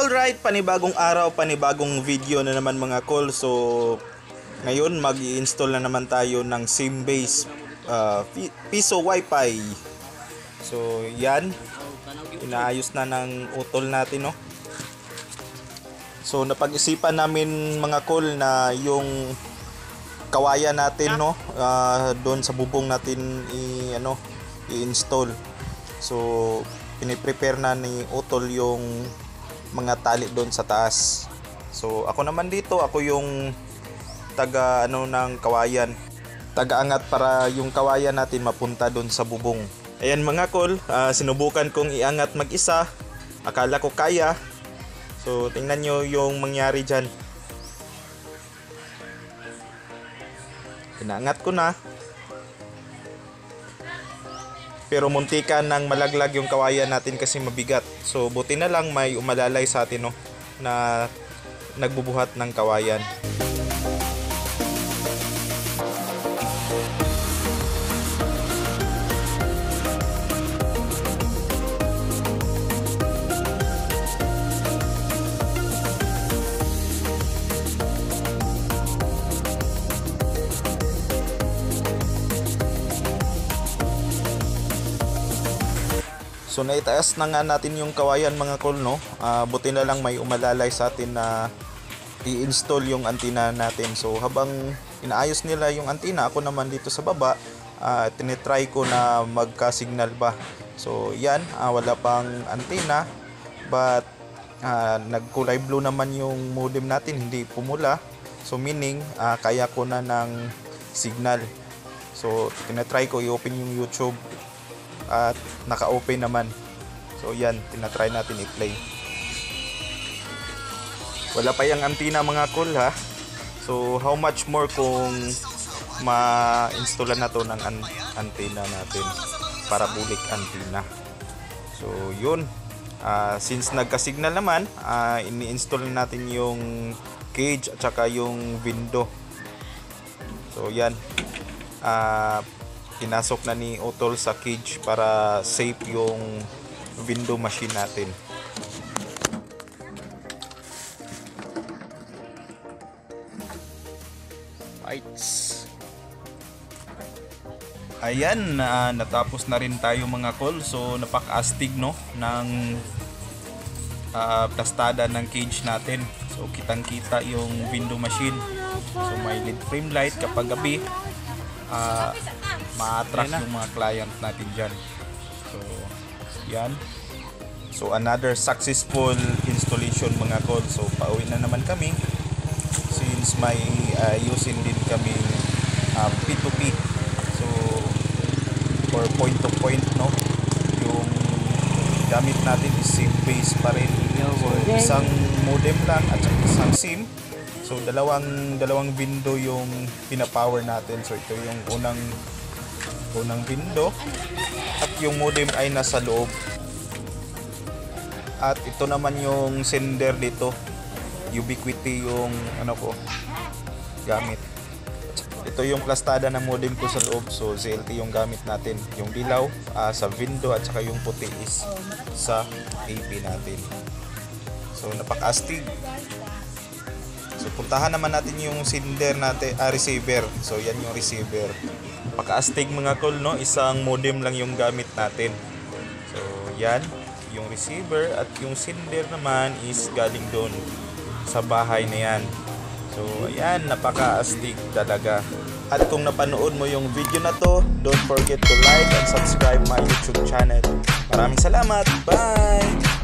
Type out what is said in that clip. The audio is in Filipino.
Alright, panibagong araw, panibagong video na naman mga call. So ngayon mag-i-install na naman tayo ng SIM-based piso wifi. So yan, inaayos na ng utol natin, no. So napag-isipan namin mga call na yung kawayan natin, no, doon sa bubong natin i-install. So piniprepare na ni utol yung mga tali doon sa taas. So ako naman dito, ako yung taga ng kawayan, taga-angat para yung kawayan natin mapunta doon sa bubong. Ayan mga call, sinubukan kong iangat mag-isa, akala ko kaya. So tingnan nyo yung mangyari dyan. Inaangat ko na, pero muntikan nang malaglag yung kawayan natin kasi mabigat. So buti na lang may umalalay sa atin, no, na nagbubuhat ng kawayan. So naitaas na nga natin yung kawayan mga call, no. Buti na lang may umalalay sa atin na i-install yung antenna natin. So habang inaayos nila yung antenna, ako naman dito sa baba, tinitry ko na magka-signal ba. So yan, wala pang antenna, but nagkulay blue naman yung modem natin, hindi pumula. So meaning kaya ko na ng signal. So tinitry ko i-open yung YouTube at naka-open naman. So yan, tinatry natin i-play. Wala pa yung antenna mga call, ha. So how much more kung ma-installan na to ng antenna natin, parabolic antenna. So yun, since nagka-signal naman, ini-install natin yung cage at saka yung window. So yan, pinasok na ni utol sa cage para safe yung window machine natin. Ayan, natapos na rin tayo mga call. So napaka-astig, no, ng plastada ng cage natin. So kitang kita yung window machine. So may LED frame light kapag gabi, ma-attract yung mga client natin dyan. So yan. So another successful installation mga call. So pauwi na naman kami since may ayusin din kami P2P. So for point to point, no, yung gamit natin is SIM base pa rin. So isang modem lang at isang SIM. So dalawang window yung pinapower natin. So ito yung unang window at yung modem ay nasa loob. At ito naman yung sender dito. Ubiquiti yung gamit. Ito yung plastada ng modem ko sa loob. So ZLT yung gamit natin. Yung dilaw sa window at saka yung puti is sa AP natin. So napaka-astig. So puntahan naman natin yung sender natin, receiver. So yan yung receiver. Napaka-astig mga call, no, isang modem lang yung gamit natin. So yan yung receiver at yung sender naman is galing doon sa bahay na yan. So ayan, napaka-astig talaga. At kung napanood mo yung video na to, don't forget to like and subscribe my YouTube channel. Maraming salamat. Bye!